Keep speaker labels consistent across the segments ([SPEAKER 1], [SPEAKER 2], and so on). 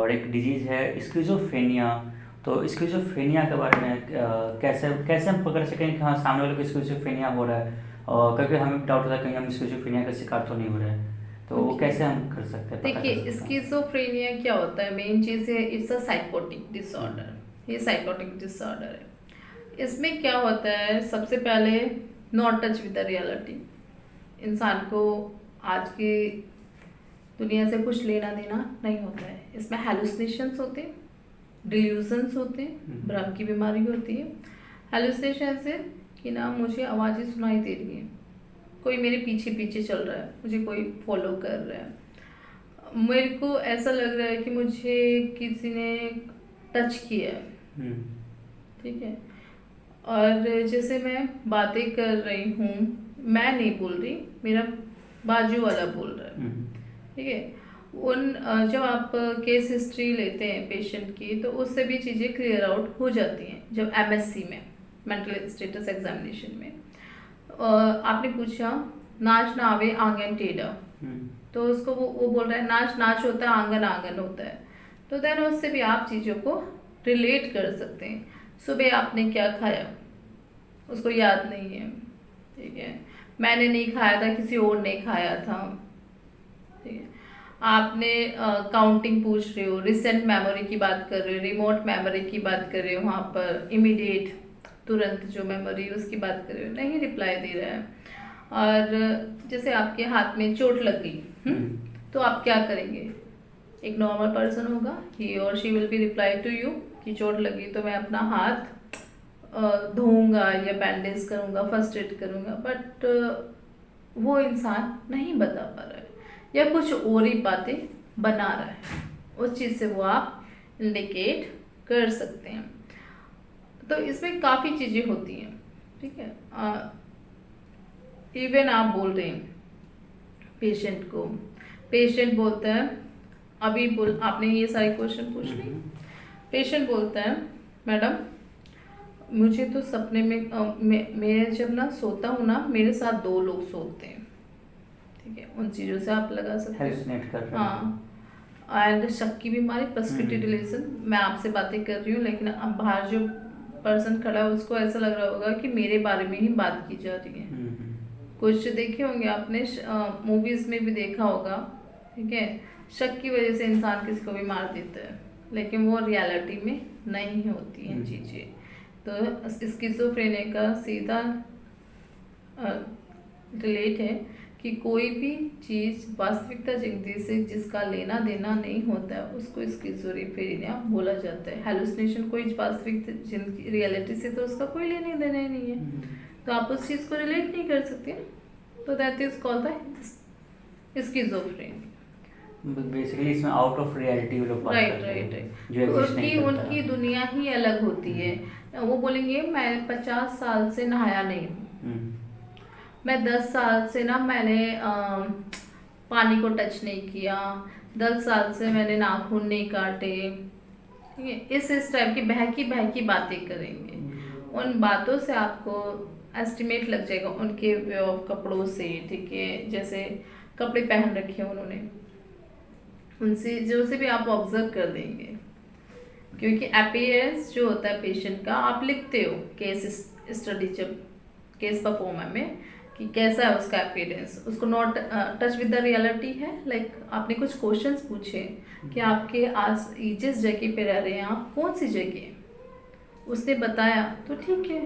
[SPEAKER 1] और एक डिजीज़ है स्किज़ोफ्रेनिया। तो स्किज़ोफ्रेनिया के बारे में कैसे कैसे हम पकड़ सकें कि हाँ, सामने वाले को स्किज़ोफ्रेनिया हो रहा है, और कभी हमें डाउट होता है कहीं हम स्किज़ोफ्रेनिया का शिकार तो नहीं हो रहे हैं, तो वो
[SPEAKER 2] ओके,
[SPEAKER 1] कैसे हम कर सकते हैं, पता कर
[SPEAKER 2] देखिए
[SPEAKER 1] सकते हैं?
[SPEAKER 2] स्किज़ोफ्रेनिया क्या होता है, मेन चीज़ है it's a psychotic
[SPEAKER 1] hmm,
[SPEAKER 2] disorder. ये साइकोटिक डिसऑर्डर है। इसमें क्या होता है, सबसे पहले not touch with the reality. इंसान को आज की दुनिया से कुछ लेना देना नहीं होता है। इसमें हेलुसिनेशंस होते हैं, डिल्यूजन्स होते हैं,
[SPEAKER 1] हुँ,
[SPEAKER 2] भ्रम की बीमारी होती है। हेलुसिनेशन से कि ना मुझे आवाज़ें सुनाई दे रही हैं, कोई मेरे पीछे पीछे चल रहा है, मुझे कोई फॉलो कर रहा है, मेरे को ऐसा लग रहा है कि मुझे किसी ने टच किया है।
[SPEAKER 1] हुँ,
[SPEAKER 2] ठीक है। और जैसे मैं बातें कर रही हूँ, मैं नहीं बोल रही, मेरा बाजू वाला बोल रहा है।
[SPEAKER 1] हुँ,
[SPEAKER 2] ठीक है। जब आप केस हिस्ट्री लेते हैं पेशेंट की, तो उससे भी चीज़ें क्लियर आउट हो जाती हैं। जब एमएससी में, मेंटल स्टेटस एग्जामिनेशन में, आपने पूछा नाच ना आवे आंगन टेढ़ा,
[SPEAKER 1] हुँ,
[SPEAKER 2] तो उसको वो बोल रहा है नाच नाच होता है, आंगन आंगन होता है। तो देन उससे भी आप चीज़ों को रिलेट कर सकते हैं। सुबह आपने क्या खाया, उसको याद नहीं है। ठीक है। मैंने नहीं खाया था, किसी और ने खाया था। ठीक है। आपने काउंटिंग पूछ रहे हो, रिसेंट मेमोरी की बात कर रहे हो, रिमोट मेमोरी की बात कर रहे हो, वहाँ पर इमीडिएट तुरंत जो मेमोरी उसकी बात कर रहे हो, नहीं रिप्लाई दे रहा है। और जैसे आपके हाथ में चोट लग गई,
[SPEAKER 1] हुँ,
[SPEAKER 2] तो आप क्या करेंगे? एक नॉर्मल पर्सन होगा, ही और she will be reply to you कि चोट लगी तो मैं अपना हाथ धोऊंगा या बैंडेज करूंगा, फर्स्ट एड करूंगा। बट वो इंसान नहीं बता पा रहा है, या कुछ और ही बातें बना रहा है। उस चीज़ से वो आप इंडिकेट कर सकते हैं। तो इसमें काफ़ी चीज़ें होती हैं। ठीक है। इवन आप बोल रहे हैं पेशेंट को, पेशेंट बोलता है, अभी बोल आपने ये सारे क्वेश्चन पूछ
[SPEAKER 1] हुँ,
[SPEAKER 2] ली।
[SPEAKER 1] हुँ,
[SPEAKER 2] पेशेंट बोलता है मैडम मुझे तो सपने में मैं जब ना सोता हूँ ना, मेरे साथ दो लोग सोते हैं। ठीक है। उन चीज़ों से आप लगा सकते हो।
[SPEAKER 1] हेलुसिनेट कर रहे हैं।
[SPEAKER 2] हाँ। एंड शक की बीमारी,
[SPEAKER 1] हुँ,
[SPEAKER 2] पर्सिपिटी रिलेशन, मैं आपसे बातें कर रही हूँ लेकिन अब बाहर जो पर्सन खड़ा है उसको ऐसा लग रहा होगा कि मेरे बारे में ही बात की जा रही है।
[SPEAKER 1] हुँ, हुँ,
[SPEAKER 2] कुछ देखे होंगे आपने, मूवीज में भी देखा होगा। ठीक है। शक की वजह से इंसान किसी को भी मार देता है, लेकिन वो रियलिटी में नहीं होती हैं
[SPEAKER 1] हुँ,
[SPEAKER 2] चीज़ें। तो स्किज़ोफ्रेनिया का सीधा रिलेट है कि कोई भी चीज़ वास्तविकता जिंदगी से जिसका लेना देना नहीं होता है उसको स्किज़ोफ्रेनिया बोला जाता है। हेलुसिनेशन कोई वास्तविक जिंदगी रियलिटी से तो उसका कोई लेने देना ही नहीं है,
[SPEAKER 1] हुँ।
[SPEAKER 2] तो आप उस चीज़ को रिलेट नहीं कर सकते ना। तो that is called the schizophrenia.
[SPEAKER 1] Basically इसमें आउट ऑफ रियलिटी वो लोग बात
[SPEAKER 2] राइट
[SPEAKER 1] करते
[SPEAKER 2] राइट
[SPEAKER 1] हैं,
[SPEAKER 2] राइट।
[SPEAKER 1] जो
[SPEAKER 2] तो
[SPEAKER 1] एग्जिस्ट नहीं
[SPEAKER 2] उनकी
[SPEAKER 1] करता
[SPEAKER 2] उनकी
[SPEAKER 1] है।
[SPEAKER 2] दुनिया ही अलग होती है।
[SPEAKER 1] हुँ,
[SPEAKER 2] वो बोलेंगे मैं 50 साल से नहाया नहीं हूँ,
[SPEAKER 1] हुँ,
[SPEAKER 2] मैं 10 साल से ना मैंने पानी को टच नहीं किया, 10 साल से मैंने नाखून नहीं काटे। ठीक है। इस टाइप की बहकी बातें करेंगे। उन बातों से आपको एस्टिमेट लग जाएगा, उनके वे ऑफ कपड़ों से। ठीक है। जैसे कपड़े पहन रखे हैं उन्होंने, उनसे जो से भी आप ऑब्जर्व कर देंगे। क्योंकि अपीयरेंस जो होता है पेशेंट का, आप लिखते हो केस स्टडी जब केस परफॉर्मर में कि कैसा है उसका अपीयरेंस, उसको not touch with the reality है। लाइक आपने कुछ क्वेश्चंस पूछे कि आपके आस जिस जगह पे रह रहे हैं आप, कौन सी जगह, उसने बताया तो ठीक है,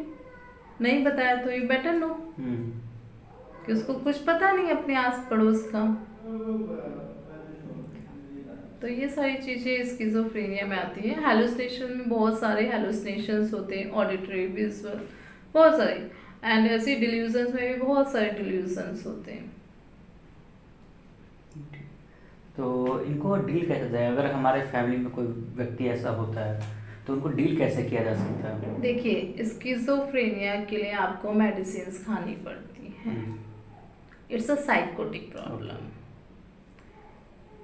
[SPEAKER 2] नहीं बताया तो यू बेटर नो
[SPEAKER 1] हुँ,
[SPEAKER 2] कि उसको कुछ पता नहीं अपने आस पड़ोस का। तो ये सारी चीज़ें स्किज़ोफ्रेनिया में आती हैं। हेलुसिनेशन में बहुत सारे हेलुसिनेशंस होते हैं, ऑडिटरी, विजुअल, बहुत सारे। एंड ऐसे डिल्यूजन्स में भी बहुत सारे डिल्यूजन्स होते हैं।
[SPEAKER 1] तो इनको डील कैसे जाए, अगर हमारे फैमिली में कोई व्यक्ति ऐसा होता है तो उनको डील कैसे किया जा सकता है?
[SPEAKER 2] देखिए स्किज़ोफ्रेनिया के लिए आपको मेडिसिन खानी पड़ती हैं।
[SPEAKER 1] Hmm,
[SPEAKER 2] it's a psychotic
[SPEAKER 1] okay,
[SPEAKER 2] problem,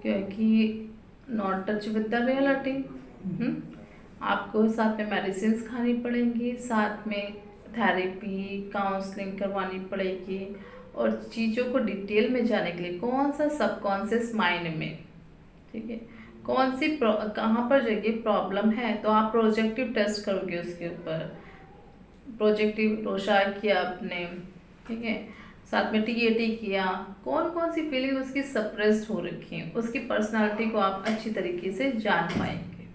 [SPEAKER 2] क्योंकि not touch with the reality. आपको साथ में मेडिसिन खानी पड़ेंगी, साथ में थेरेपी काउंसलिंग करवानी पड़ेगी, और चीज़ों को डिटेल में जाने के लिए कौन सा सबकॉन्शियस माइंड में, ठीक है, कहाँ पर जाइए प्रॉब्लम है, तो आप प्रोजेक्टिव टेस्ट करोगे उसके ऊपर। प्रोजेक्टिव रोशा किया आपने, ठीक है, साथ में टीएटी किया, कौन कौन सी फीलिंग उसकी सप्रेस्ड हो रखी है, उसकी पर्सनालिटी को आप अच्छी तरीके से जान पाएंगे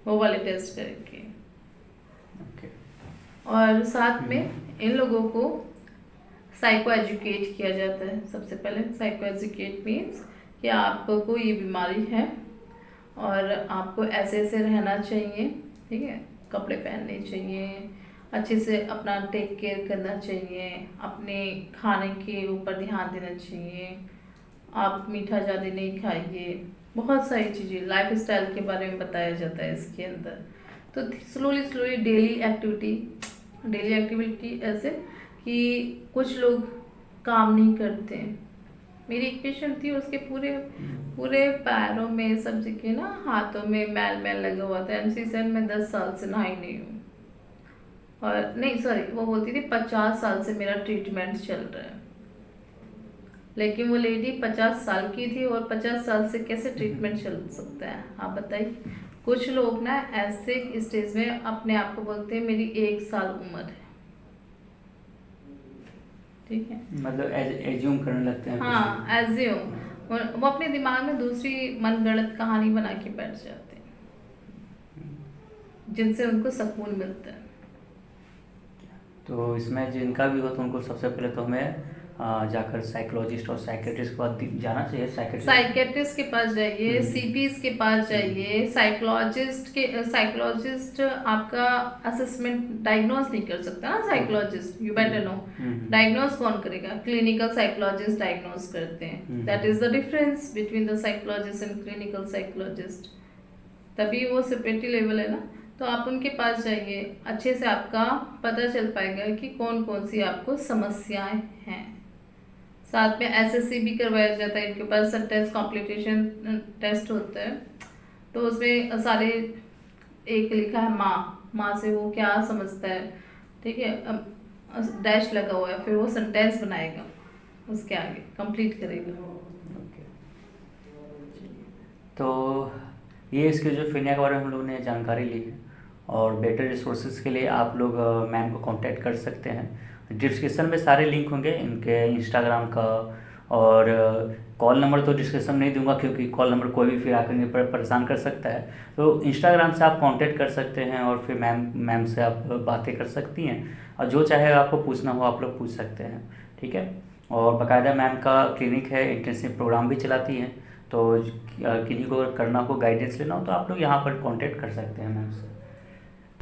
[SPEAKER 2] वो वाले टेस्ट करके।
[SPEAKER 1] ओके।
[SPEAKER 2] और साथ में इन लोगों को साइको एजुकेट किया जाता है। सबसे पहले साइको एजुकेट मीन्स कि आपको ये बीमारी है और आपको ऐसे ऐसे रहना चाहिए, ठीक है, कपड़े पहनने चाहिए, अच्छे से अपना टेक केयर करना चाहिए, अपने खाने के ऊपर ध्यान देना चाहिए, आप मीठा ज़्यादा नहीं खाइए, बहुत सारी चीज़ें लाइफ स्टाइल के बारे में बताया जाता है इसके अंदर। तो स्लोली डेली एक्टिविटी ऐसे कि कुछ लोग काम नहीं करते। मेरी एक पेशेंट थी, उसके पूरे पूरे पैरों में, सब जगह ना, हाथों में मैल मैल लगा हुआ था। एमसी सर मैं 10 साल से नहाई नहीं हूँ, और नहीं सॉरी, वो बोलती थी 50 साल से मेरा ट्रीटमेंट चल रहा है। लेकिन वो लेडी 50 साल की थी, और 50 साल से कैसे ट्रीटमेंट चल सकता है, आप बताइए। कुछ लोग ना ऐसे स्टेज में अपने आप को बोलते हैं मेरी 1 साल उम्र है, ठीक है,
[SPEAKER 1] मतलब एज्यूम करने लगते हैं।
[SPEAKER 2] हाँ, एज्यूम, वो अपने दिमाग में दूसरी मनगढ़ंत कहानी बना के बैठ जाते हैं, जिनसे उनको सुकून मिलता है।
[SPEAKER 1] तो इसमें जिनका भी हो तो उनको सबसे पहले तो हमें जाकर साइकोलॉजिस्ट और साइकेट्रिस्ट के पास जाना चाहिए।
[SPEAKER 2] साइकेट्रिस्ट के पास जाइए, सीपीज के पास जाइए। साइकोलॉजिस्ट आपका असेसमेंट डायग्नोज नहीं कर सकता ना, psychologist, you better know. Diagnose कौन करेगा? क्लिनिकल साइकोलॉजिस्ट डायग्नोज करते हैं। That is the difference between the psychologist and clinical psychologist. तभी वो सेपरेटरी लेवल है ना। तो आप उनके पास जाइए, अच्छे से आपका पता चल पाएगा कि कौन कौन सी आपको समस्याएं हैं। साथ में एसएससी भी करवाया जाता है, इनके पास सेंटेंस कॉम्प्लीटेशन टेस्ट होता है। तो उसमें सारे, एक लिखा है माँ से वो क्या समझता है, ठीक है, डैश लगा हुआ है, फिर वो सेंटेंस बनाएगा, उसके आगे कंप्लीट करेगा।
[SPEAKER 1] तो ये स्किज़ोफ्रेनिया के बारे में हम लोगों ने जानकारी ली है, और बेटर रिसोर्सेज के लिए आप लोग मैम को कांटेक्ट कर सकते हैं। डिस्क्रिप्शन में सारे लिंक होंगे इनके इंस्टाग्राम का, और कॉल नंबर तो डिस्क्रिप्शन नहीं दूंगा, क्योंकि कॉल नंबर कोई भी फिर आकर नहीं परेशान कर सकता है। तो इंस्टाग्राम से आप कांटेक्ट कर सकते हैं, और फिर मैम से आप बातें कर सकती हैं, और जो चाहे आपको पूछना हो आप लोग पूछ सकते हैं, ठीक है। और बाकायदा मैम का क्लिनिक है, इंटेंसिव प्रोग्राम भी चलाती हैं। तो किसी को अगर करना हो, गाइडेंस लेना हो, तो आप लोग यहाँ पर कांटेक्ट कर सकते हैं मैम से।